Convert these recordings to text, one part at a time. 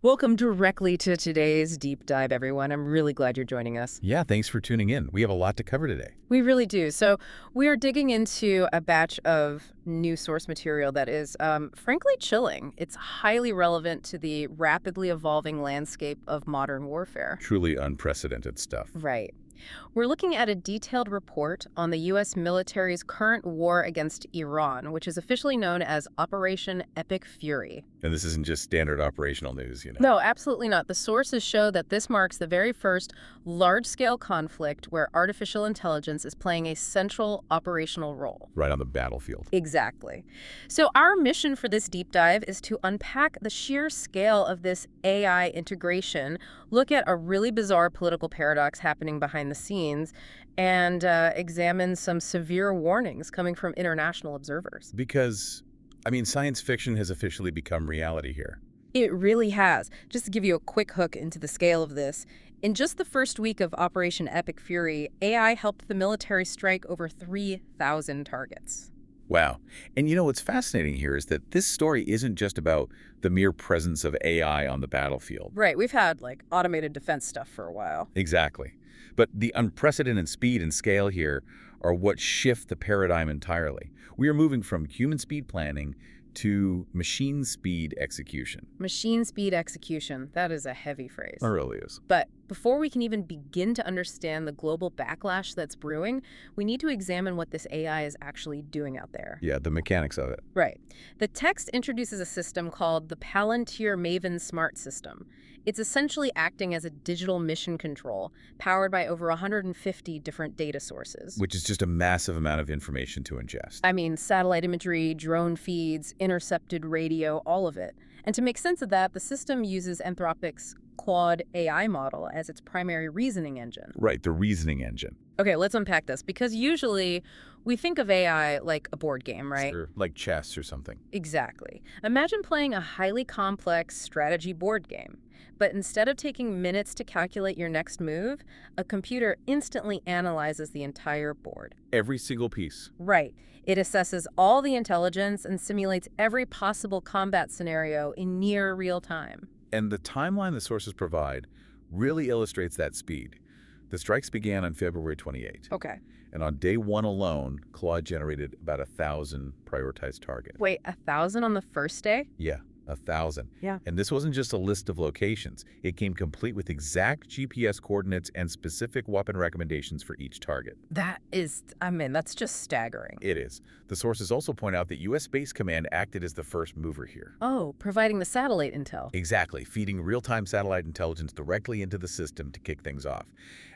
Welcome directly to today's deep dive, everyone. I'm really glad you're joining us. Yeah, thanks for tuning in. We have a lot to cover today. We really do. So we are digging into a batch of new source material that is, frankly, chilling. It's highly relevant to the rapidly evolving landscape of modern warfare. Truly unprecedented stuff. Right. We're looking at a detailed report on the U.S. military's current war against Iran, which is officially known as Operation Epic Fury. And this isn't just standard operational news. No, absolutely not. The sources show that this marks the very first large-scale conflict where artificial intelligence is playing a central operational role. Right on the battlefield. Exactly. So our mission for this deep dive is to unpack the sheer scale of this AI integration, look at a really bizarre political paradox happening behind the scenes, and examine some severe warnings coming from international observers. Because, science fiction has officially become reality here. It really has. Just to give you a quick hook into the scale of this, in just the first week of Operation Epic Fury, AI helped the military strike over 3,000 targets. Wow. And what's fascinating here is that this story isn't just about the mere presence of AI on the battlefield. Right. We've had, automated defense stuff for a while. Exactly. But the unprecedented speed and scale here are what shift the paradigm entirely. We are moving from human speed planning to machine speed execution. Machine speed execution. That is a heavy phrase. It really is. But before we can even begin to understand the global backlash that's brewing, we need to examine what this AI is actually doing out there. Yeah, the mechanics of it. Right. The text introduces a system called the Palantir Maven Smart System. It's essentially acting as a digital mission control, powered by over 150 different data sources. Which is just a massive amount of information to ingest. Satellite imagery, drone feeds, intercepted radio, all of it. And to make sense of that, the system uses Anthropic's Claude AI model as its primary reasoning engine. Right, the reasoning engine. Okay, let's unpack this, because usually we think of AI like a board game, right? Sure, like chess or something. Exactly. Imagine playing a highly complex strategy board game. But instead of taking minutes to calculate your next move, a computer instantly analyzes the entire board. Every single piece. Right. It assesses all the intelligence and simulates every possible combat scenario in near real time. And the timeline the sources provide really illustrates that speed. The strikes began on February 28. Okay. And on day one alone, Claude generated about 1,000 prioritized targets. Wait, 1,000 on the first day? Yeah, 1,000. Yeah. And this wasn't just a list of locations. It came complete with exact GPS coordinates and specific weapon recommendations for each target. That is, that's just staggering. It is. The sources also point out that U.S. Space Command acted as the first mover here. Oh, providing the satellite intel. Exactly, feeding real-time satellite intelligence directly into the system to kick things off.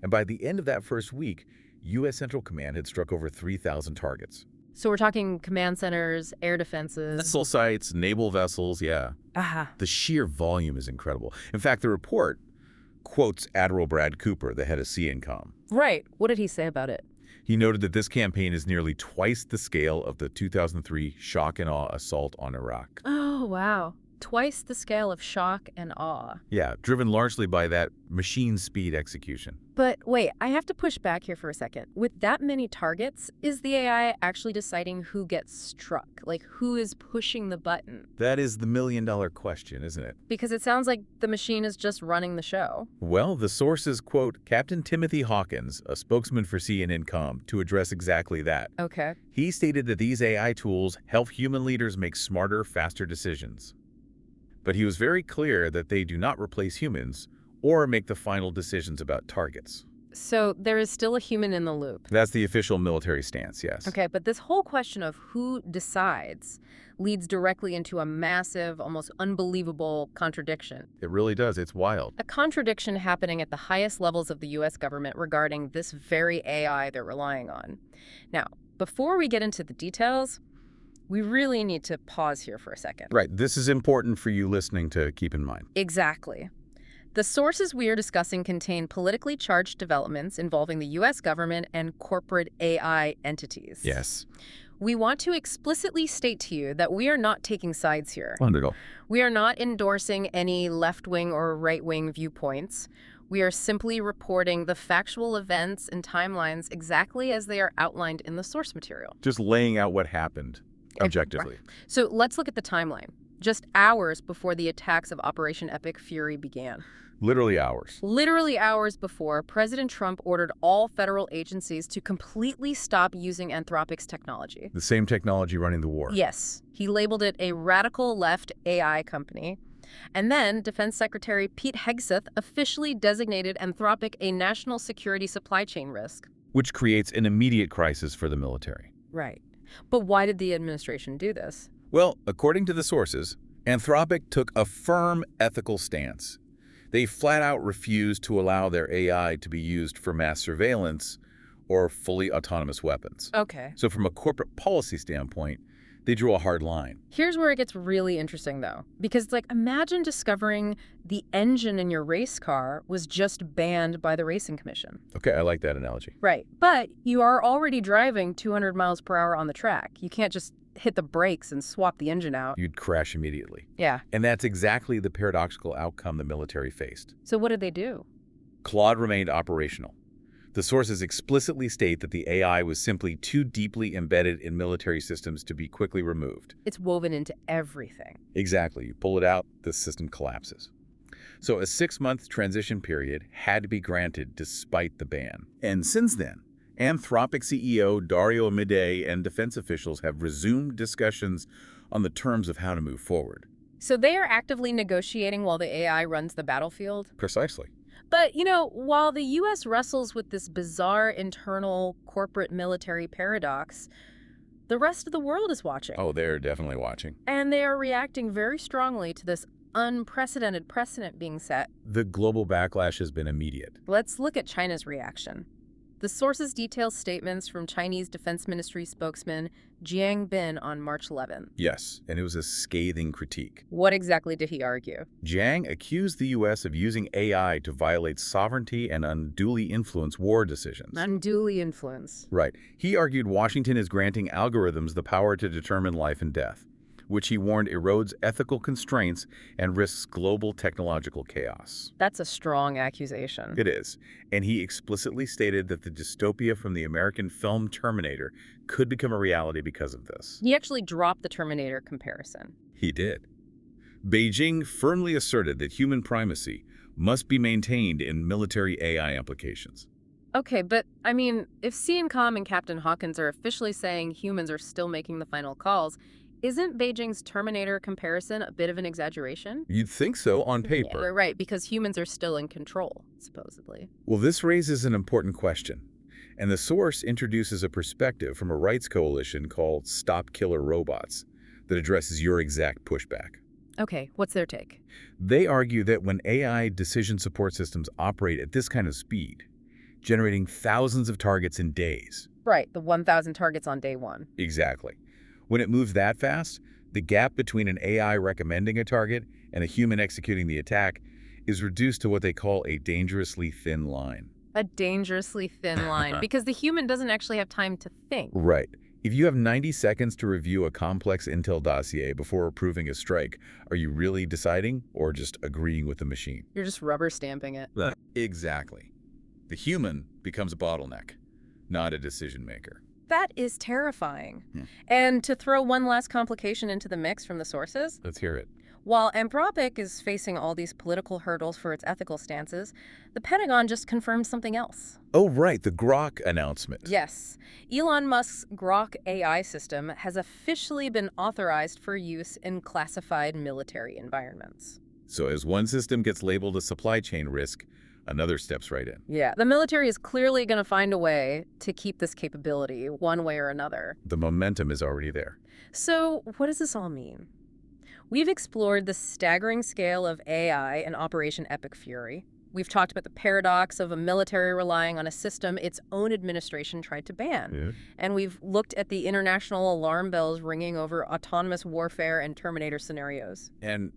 And by the end of that first week, U.S. Central Command had struck over 3,000 targets. So we're talking command centers, air defenses. Missile sites, naval vessels, yeah. Aha. The sheer volume is incredible. In fact, the report quotes Admiral Brad Cooper, the head of CENTCOM. Right. What did he say about it? He noted that this campaign is nearly twice the scale of the 2003 shock and awe assault on Iraq. Oh, wow. Twice the scale of shock and awe. Yeah, driven largely by that machine speed execution. But wait, I have to push back here for a second. With that many targets, is the AI actually deciding who gets struck? Like, who is pushing the button? That is the million-dollar question, isn't it? Because it sounds like the machine is just running the show. Well, the sources quote Captain Timothy Hawkins, a spokesman for CENTCOM, to address exactly that. Okay. He stated that these AI tools help human leaders make smarter, faster decisions. But he was very clear that they do not replace humans or make the final decisions about targets. So there is still a human in the loop. That's the official military stance, yes. Okay, but this whole question of who decides leads directly into a massive, almost unbelievable contradiction. It really does. It's wild. A contradiction happening at the highest levels of the U.S. government regarding this very AI they're relying on. Now, before we get into the details, we really need to pause here for a second. Right. This is important for you listening to keep in mind. Exactly. The sources we are discussing contain politically charged developments involving the U.S. government and corporate AI entities. Yes. We want to explicitly state to you that we are not taking sides here. Wonderful. We are not endorsing any left-wing or right-wing viewpoints. We are simply reporting the factual events and timelines exactly as they are outlined in the source material. Just laying out what happened objectively. So let's look at the timeline. just hours before the attacks of Operation Epic Fury began. Literally hours. Literally hours before, President Trump ordered all federal agencies to completely stop using Anthropic's technology. The same technology running the war. Yes, he labeled it a radical left AI company. And then Defense Secretary Pete Hegseth officially designated Anthropic a national security supply chain risk. Which creates an immediate crisis for the military. Right. But why did the administration do this? Well, according to the sources, Anthropic took a firm ethical stance. They flat out refused to allow their AI to be used for mass surveillance or fully autonomous weapons. Okay. So from a corporate policy standpoint, they drew a hard line. Here's where it gets really interesting, though. Because, imagine discovering the engine in your race car was just banned by the Racing Commission. Okay, I like that analogy. Right. But you are already driving 200 miles per hour on the track. You can't just hit the brakes and swap the engine out. You'd crash immediately. Yeah. And that's exactly the paradoxical outcome the military faced. So what did they do? Claude remained operational. The sources explicitly state that the AI was simply too deeply embedded in military systems to be quickly removed. It's woven into everything. Exactly. You pull it out, the system collapses. So a 6-month transition period had to be granted despite the ban. And since then, Anthropic CEO Dario Amodei and defense officials have resumed discussions on the terms of how to move forward. So they are actively negotiating while the AI runs the battlefield? Precisely. But, while the U.S. wrestles with this bizarre internal corporate military paradox, the rest of the world is watching. Oh, they're definitely watching. And they are reacting very strongly to this unprecedented precedent being set. The global backlash has been immediate. Let's look at China's reaction. The sources detail statements from Chinese Defense Ministry spokesman Jiang Bin on March 11th. Yes, and it was a scathing critique. What exactly did he argue? Jiang accused the U.S. of using AI to violate sovereignty and unduly influence war decisions. Unduly influence. Right. He argued Washington is granting algorithms the power to determine life and death, which he warned erodes ethical constraints and risks global technological chaos. That's a strong accusation. It is. And he explicitly stated that the dystopia from the American film Terminator could become a reality because of this. He actually dropped the Terminator comparison. He did. Beijing firmly asserted that human primacy must be maintained in military AI applications. Okay, but, if CENTCOM and Captain Hawkins are officially saying humans are still making the final calls, isn't Beijing's Terminator comparison a bit of an exaggeration? You'd think so on paper. Yeah, right, because humans are still in control, supposedly. Well, this raises an important question. And the source introduces a perspective from a rights coalition called Stop Killer Robots that addresses your exact pushback. Okay, what's their take? They argue that when AI decision support systems operate at this kind of speed, generating thousands of targets in days. Right, the 1,000 targets on day one. Exactly. When it moves that fast, the gap between an AI recommending a target and a human executing the attack is reduced to what they call a dangerously thin line. A dangerously thin line, because the human doesn't actually have time to think. Right. If you have 90 seconds to review a complex intel dossier before approving a strike, are you really deciding or just agreeing with the machine? You're just rubber stamping it. Exactly. The human becomes a bottleneck, not a decision maker. That is terrifying. And to throw one last complication into the mix from the sources, Let's hear it. while Anthropic is facing all these political hurdles for its ethical stances, the Pentagon just confirmed something else. Oh, right, the Grok announcement. Yes. Elon Musk's Grok AI system has officially been authorized for use in classified military environments. So as one system gets labeled a supply chain risk, another steps right in. Yeah, the military is clearly going to find a way to keep this capability one way or another. The momentum is already there. So what does this all mean? We've explored the staggering scale of AI in Operation Epic Fury. We've talked about the paradox of a military relying on a system its own administration tried to ban. Yeah. And we've looked at the international alarm bells ringing over autonomous warfare and Terminator scenarios. And,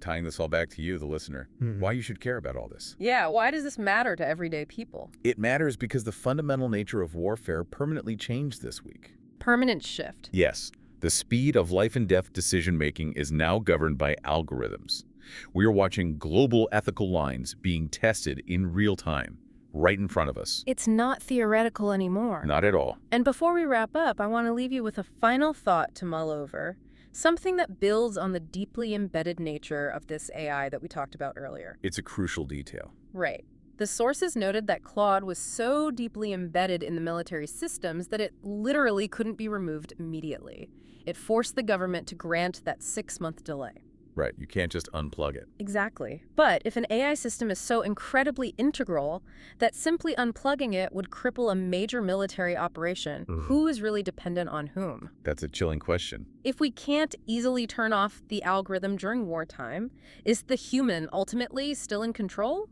tying this all back to you, the listener, why you should care about all this. Yeah, why does this matter to everyday people? It matters because the fundamental nature of warfare permanently changed this week. Permanent shift. Yes, the speed of life and death decision-making is now governed by algorithms. We are watching global ethical lines being tested in real time, right in front of us. It's not theoretical anymore. Not at all. And before we wrap up, I want to leave you with a final thought to mull over. something that builds on the deeply embedded nature of this AI that we talked about earlier. It's a crucial detail. Right. The sources noted that Claude was so deeply embedded in the military systems that it literally couldn't be removed immediately. It forced the government to grant that 6-month delay. Right, you can't just unplug it. Exactly. But if an AI system is so incredibly integral that simply unplugging it would cripple a major military operation, who is really dependent on whom? That's a chilling question. If we can't easily turn off the algorithm during wartime, is the human ultimately still in control?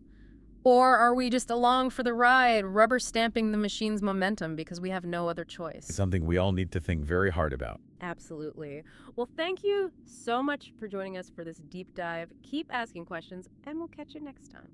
Or are we just along for the ride, rubber stamping the machine's momentum because we have no other choice? It's something we all need to think very hard about. Absolutely. Well, thank you so much for joining us for this deep dive. Keep asking questions, and we'll catch you next time.